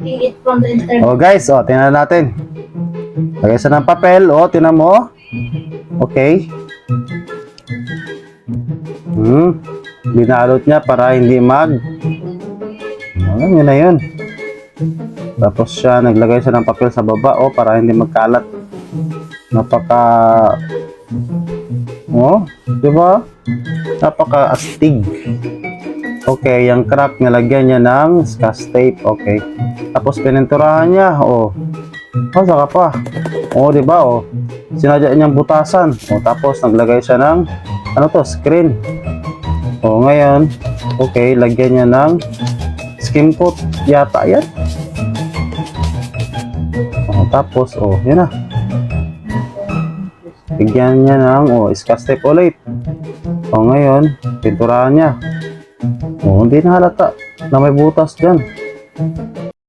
it from the internet. Oh guys, oh, tingnan natin. Lagay sa ng papel, oh, tingnan mo. Okay. Binalot niya para hindi yun na yun. Tapos siya, naglagay siya ng papel sa baba, oh, para hindi magkalat. Di ba? Napaka-astig. Okay, yung crack, nilagyan niya ng scotch tape, okay. Tapos pininturahan niya, saka pa. Di ba, sinadya niyang butasan. Tapos naglagay siya ng, screen. Ngayon, okay, lagyan niya ng skim coat yata yan. Tapos, yun na. Bigyan niya ng, scotch tape ulit. Ngayon, pinturahan niya. Hindi na halata na may butas dyan.